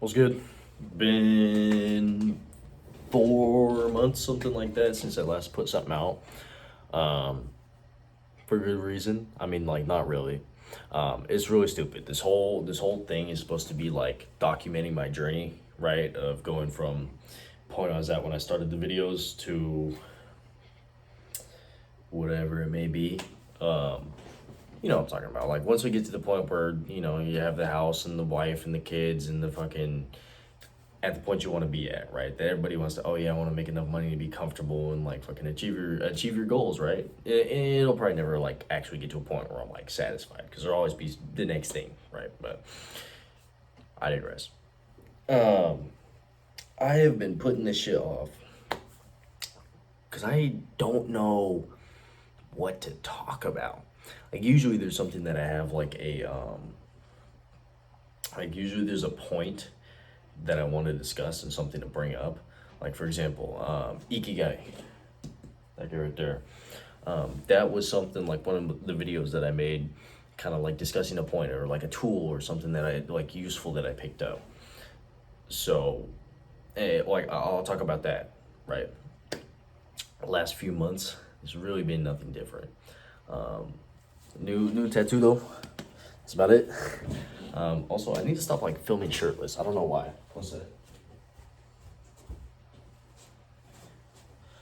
What's good? Been 4 months, something like that, since I last put something out. Um, for good reason. I mean, like, not really. It's really stupid. This whole thing is supposed to be like documenting my journey, right? Of going from point I was at when I started the videos to whatever it may be. You know what I'm talking about. Like once we get to the point where, you have the house and the wife and the kids and the fucking at the point you want to be at, right? That everybody wants to, oh yeah, I want to make enough money to be comfortable and like fucking achieve your goals, right? It'll probably never like actually get to a point where I'm like satisfied because there'll always be the next thing, right? But I digress. Um, I have been putting this shit off because I don't know what to talk about. Like usually there's something that I have like usually there's a point that I want to discuss and something to bring up. Like for example, ikigai, that guy right there. That was something like one of the videos that I made, kind of like discussing a point or like a tool or something that I like useful that I picked up. So, like I'll talk about that, right? The last few months, there's really been nothing different. Um, new tattoo though. That's about it. Also, I need to stop like filming shirtless. I don't know why. What's that?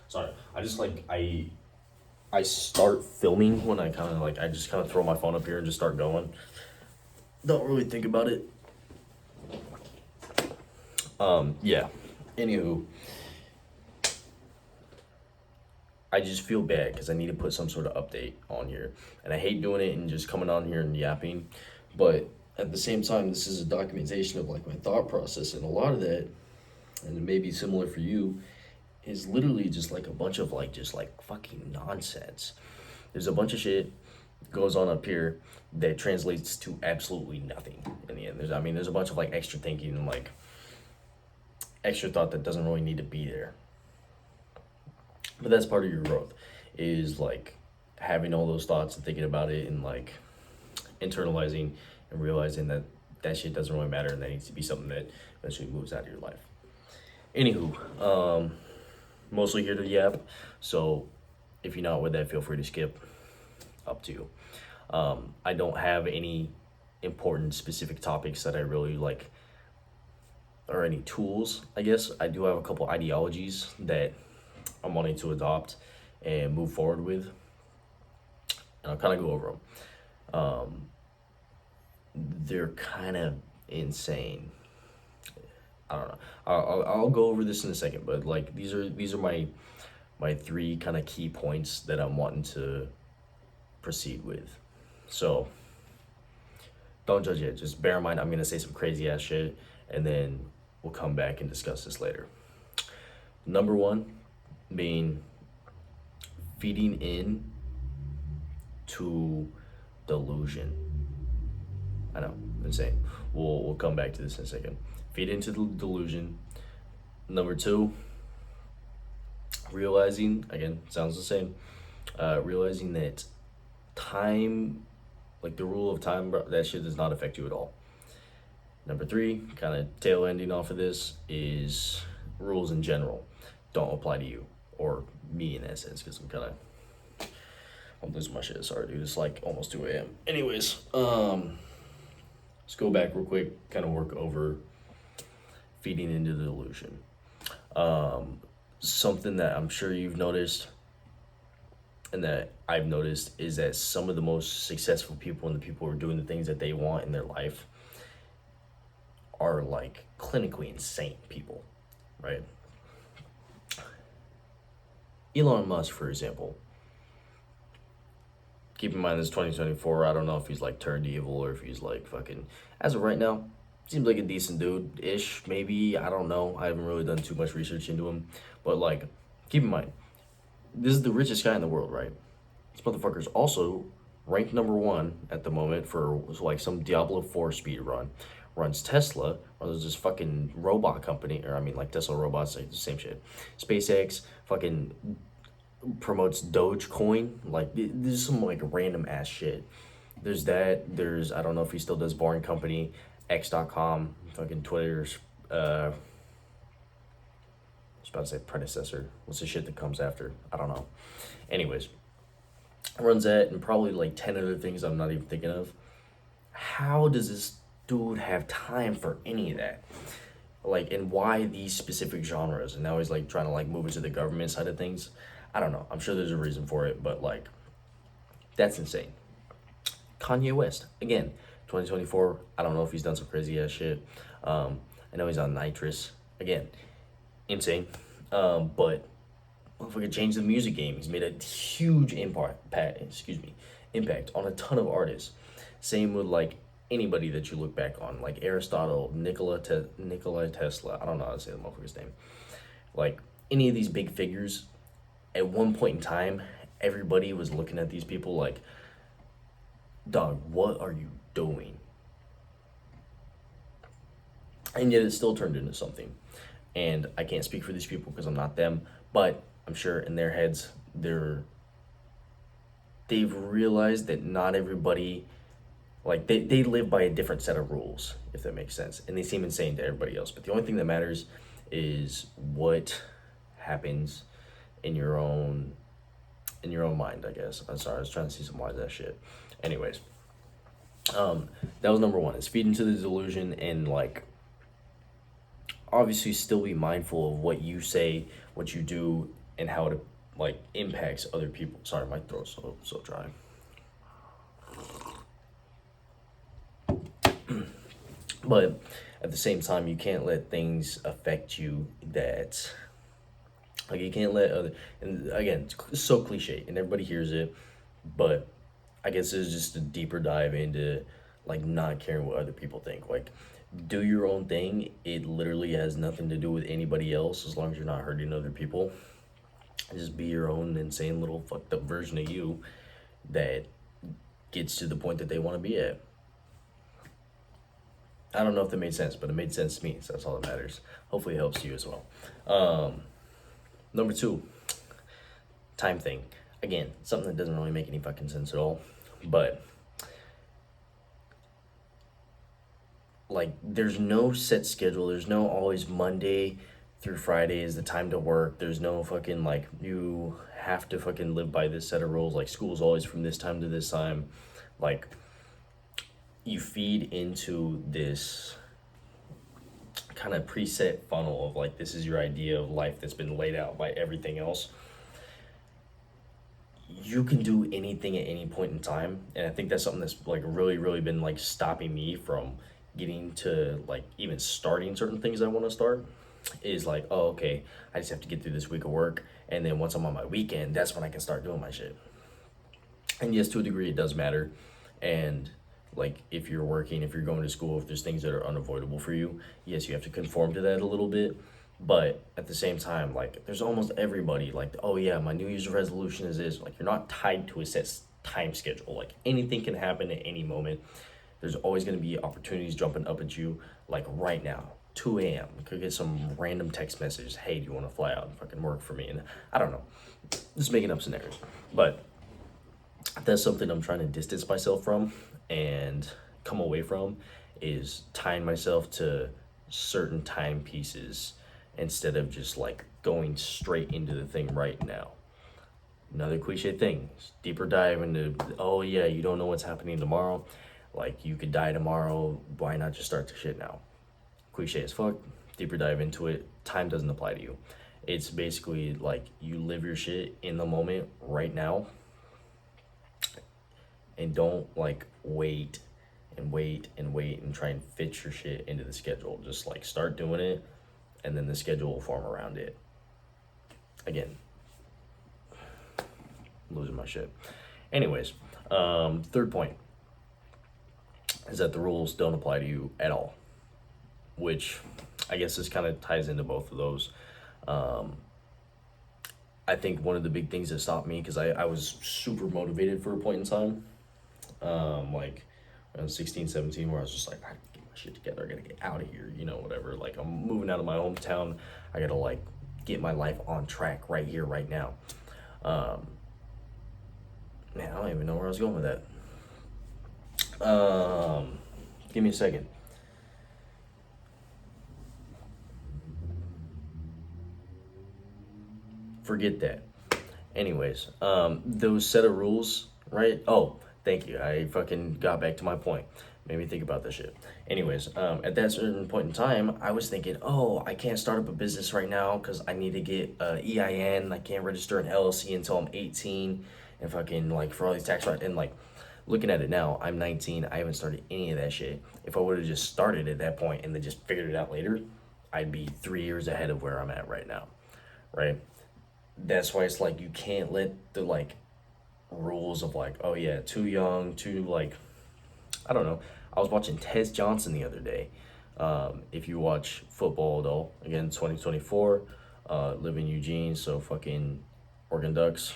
Sorry, I just like I start filming when I just kind of throw my phone up here and just start going. Don't really think about it. Yeah. Anywho, I just feel bad because I need to put some sort of update on here, and I hate doing it and just coming on here and yapping, but at the same time, this is a documentation of like my thought process, and a lot of that, and it may be similar for you, is literally just like a bunch of like just like fucking nonsense. There's a bunch of shit goes on up here that translates to absolutely nothing in the end. There's a bunch of like extra thinking and like extra thought that doesn't really need to be there. But that's part of your growth, is like having all those thoughts and thinking about it and like internalizing and realizing that that shit doesn't really matter and that needs to be something that eventually moves out of your life. Anywho, mostly here to yap. So if you're not with that, feel free to skip. Up to you. I don't have any important specific topics that I really like, or any tools. I guess I do have a couple ideologies that I'm wanting to adopt and move forward with, and I'll kind of go over them. They're kind of insane. I don't know. I'll go over this in a second, but like these are my three kind of key points that I'm wanting to proceed with. So don't judge it. Just bear in mind I'm gonna say some crazy ass shit, and then we'll come back and discuss this later. Number one being feeding in to delusion. I know, insane. We'll come back to this in a second. Feed into the delusion. Number two, realizing, again, sounds the same. Realizing that time, like the rule of time, bro, that shit does not affect you at all. Number three, kind of tail ending off of this, is rules in general don't apply to you or me in that sense, because I'm losing my shit. Sorry, dude. It's like almost 2 a.m. Anyways, let's go back real quick, kind of work over feeding into the delusion. Something that I'm sure you've noticed and that I've noticed is that some of the most successful people and the people who are doing the things that they want in their life are like clinically insane people, right? Elon Musk, for example. Keep in mind this 2024. I don't know if he's like turned evil or if he's like fucking. As of right now, seems like a decent dude ish. Maybe, I don't know. I haven't really done too much research into him, but like, keep in mind, this is the richest guy in the world, right? This motherfucker's also ranked number one at the moment for like some Diablo 4 speed run. Runs Tesla, runs this fucking robot company, or I mean like Tesla robots, like the same shit. SpaceX, fucking promotes Dogecoin. Like there's some like random ass shit. There's that. There's, I don't know if he still does Boring Company, X.com, fucking Twitter, was about to say predecessor. What's the shit that comes after? I don't know. Anyways, runs that and probably like 10 other things I'm not even thinking of. How does this dude have time for any of that? Like, and why these specific genres? And now he's like trying to like move into the government side of things. I don't know. I'm sure there's a reason for it, but like, that's insane. Kanye West, again, 2024. I don't know if he's done some crazy ass shit. I know he's on nitrous. Again, insane. But motherfucker changed the music game. He's made a huge impact on a ton of artists. Same with like anybody that you look back on, like Aristotle, Nikola Tesla. I don't know how to say the motherfucker's name. Like any of these big figures, at one point in time, everybody was looking at these people like, dog, what are you doing? And yet it still turned into something. And I can't speak for these people because I'm not them, but I'm sure in their heads they've realized that not everybody, like they live by a different set of rules, if that makes sense, and they seem insane to everybody else, but the only thing that matters is what happens in your own mind, I guess. I'm sorry, I was trying to see some wise ass shit. Anyways, that was number one, is feed into the delusion, and like obviously still be mindful of what you say, what you do, and how it like impacts other people. Sorry, my throat's so dry. But at the same time, you can't let things affect you that, like, you can't let other, and again, it's so cliche and everybody hears it, but I guess it's just a deeper dive into like not caring what other people think. Like, do your own thing. It literally has nothing to do with anybody else as long as you're not hurting other people. Just be your own insane little fucked up version of you that gets to the point that they want to be at. I don't know if that made sense, but it made sense to me, so that's all that matters. Hopefully it helps you as well. Number two, time thing. Again, something that doesn't really make any fucking sense at all, but like there's no set schedule. There's no always Monday through Friday is the time to work. There's no fucking like you have to fucking live by this set of rules. Like school's always from this time to this time. Like you feed into this kind of preset funnel of like this is your idea of life that's been laid out by everything else. You can do anything at any point in time, and I think that's something that's like really been like stopping me from getting to like even starting certain things I want to start. Is like, oh, okay, I just have to get through this week of work, and then once I'm on my weekend, that's when I can start doing my shit. And yes, to a degree it does matter, and like if you're working, if you're going to school, if there's things that are unavoidable for you, yes, you have to conform to that a little bit. But at the same time, like there's almost everybody like, oh yeah, my New Year's resolution is this. Like you're not tied to a set time schedule. Like anything can happen at any moment. There's always going to be opportunities jumping up at you. Like right now, 2 a.m. You could get some random text message. Hey, do you want to fly out and fucking work for me? And I don't know, just making up scenarios. But that's something I'm trying to distance myself from and come away from, is tying myself to certain time pieces instead of just like going straight into the thing right now. Another cliche thing, deeper dive into, oh yeah, you don't know what's happening tomorrow. Like you could die tomorrow, why not just start the shit now? Cliche as fuck, deeper dive into it, time doesn't apply to you. It's basically like you live your shit in the moment right now, and don't like wait and try and fit your shit into the schedule. Just like start doing it, and then the schedule will form around it. Again, losing my shit. Anyways, third point is that the rules don't apply to you at all, which I guess this kind of ties into both of those. I think one of the big things that stopped me, because I was super motivated for a point in time, like around 16, 17, where I was just like, I gotta get my shit together, I gotta get out of here, you know, whatever. Like I'm moving out of my hometown, I gotta like get my life on track right here, right now. Man, I don't even know where I was going with that. Give me a second. forget that. Anyways, those set of rules, right? Oh, thank you. I fucking got back to my point. Made me think about this shit. Anyways, at that certain point in time, I was thinking, oh, I can't start up a business right now because I need to get EIN. I can't register an LLC until I'm 18, and fucking like for all these tax rights. And like looking at it now, I'm 19. I haven't started any of that shit. If I would have just started at that point and then just figured it out later, I'd be 3 years ahead of where I'm at right now, right? That's why it's like you can't let the like rules of like, oh yeah, too young, too like, I don't know. I was watching Tez Johnson the other day. If you watch football though, again 2024, live in Eugene, so fucking Oregon Ducks.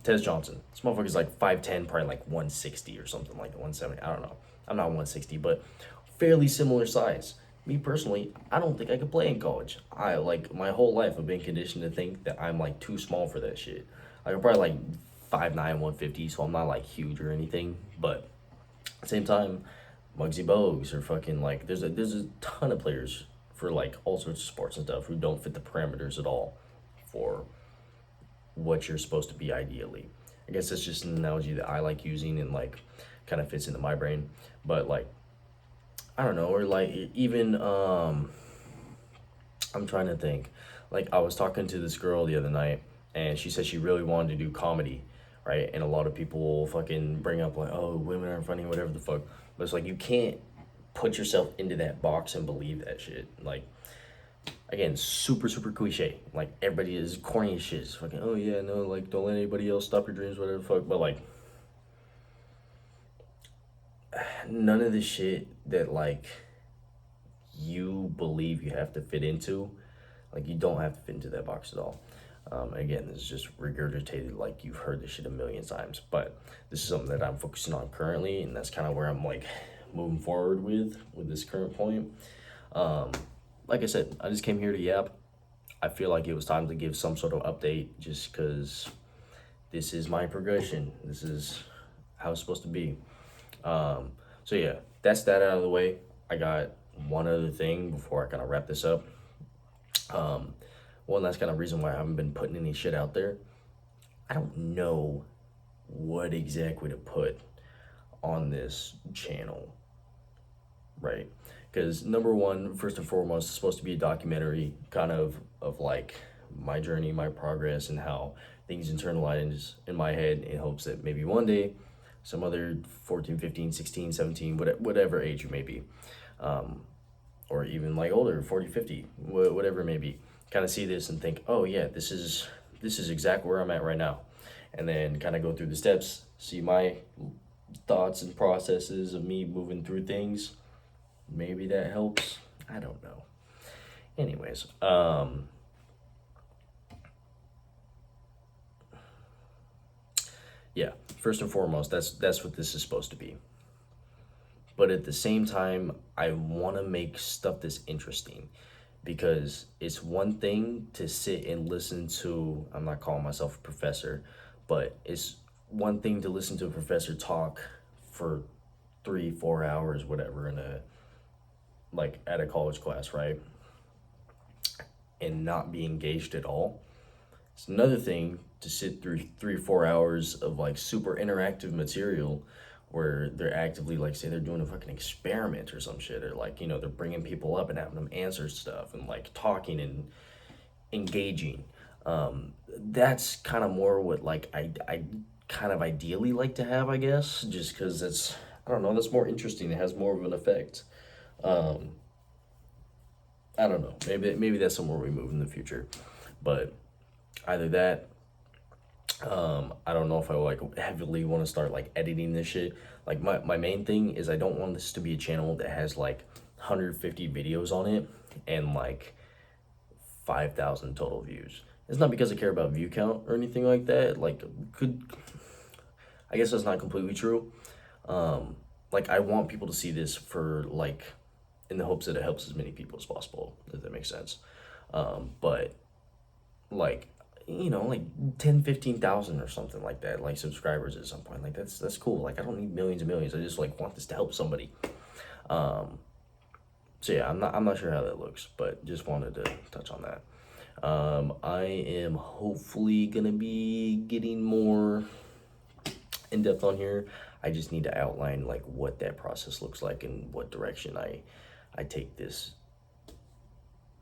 Tez Johnson, this motherfucker's like 5'10", probably like 160 or something, like 170. I don't know. I'm not 160, but fairly similar size. Me personally, I don't think I could play in college. I like my whole life I've been conditioned to think that I'm like too small for that shit. Like I'm probably like 5'9", 150, so I'm not like huge or anything. But at the same time, Muggsy Bogues or fucking like there's a ton of players for like all sorts of sports and stuff who don't fit the parameters at all for what you're supposed to be ideally. I guess that's just an analogy that I like using and like kind of fits into my brain. But like I don't know, or like even I'm trying to think. Like I was talking to this girl the other night and she said she really wanted to do comedy, right? And a lot of people will fucking bring up like, oh, women aren't funny, whatever the fuck. But it's like you can't put yourself into that box and believe that shit. Like again, super super cliche. Like everybody is corny as shit. It's fucking oh yeah, no, like don't let anybody else stop your dreams, whatever the fuck. But like none of the shit that like you believe you have to fit into, like you don't have to fit into that box at all. Again, this is just regurgitated like you've heard this shit a million times, but this is something that I'm focusing on currently, and that's kind of where I'm like moving forward with this current point. Like I said, I just came here to yap. I feel like it was time to give some sort of update just because this is my progression. This is how it's supposed to be. So yeah, that's that out of the way. I got one other thing before I kind of wrap this up. One last kind of reason why I haven't been putting any shit out there. I don't know what exactly to put on this channel, right? Because number one, first and foremost, it's supposed to be a documentary kind of like my journey, my progress, and how things internalize in my head in hopes that maybe one day some other 14, 15, 16, 17, whatever age you may be, or even like older, 40, 50, whatever it may be, kind of see this and think, oh yeah, this is exactly where I'm at right now. And then kind of go through the steps, see my thoughts and processes of me moving through things. Maybe that helps. I don't know. Anyways, yeah, first and foremost, that's what this is supposed to be. But at the same time, I want to make stuff that's interesting, because it's one thing to sit and listen to, I'm not calling myself a professor, but it's one thing to listen to a professor talk for 3-4 hours, whatever, in a like at a college class, right? And not be engaged at all. It's another thing to sit through 3-4 hours of like super interactive material where they're actively like, say they're doing a fucking experiment or some shit, or like, you know, they're bringing people up and having them answer stuff and like talking and engaging. That's kind of more what like I kind of ideally like to have, I guess, just because it's, I don't know, that's more interesting. It has more of an effect. I don't know. Maybe that's somewhere we move in the future, but either that. I don't know if I like heavily want to start like editing this shit. Like my main thing is I don't want this to be a channel that has like 150 videos on it and like 5,000 total views. It's not because I care about view count or anything like that. Like I guess that's not completely true. Like I want people to see this for like in the hopes that it helps as many people as possible, if that makes sense. But like, you know, like 10, 15,000 or something like that, like subscribers at some point. Like that's cool. Like I don't need millions and millions. I just like want this to help somebody. So yeah, I'm not sure how that looks, but just wanted to touch on that. I am hopefully gonna be getting more in depth on here. I just need to outline like what that process looks like and what direction I take this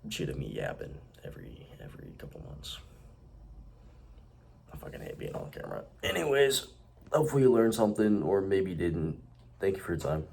shit of me yapping every couple months. I fucking hate being on camera. Anyways, hopefully you learned something or maybe you didn't. Thank you for your time.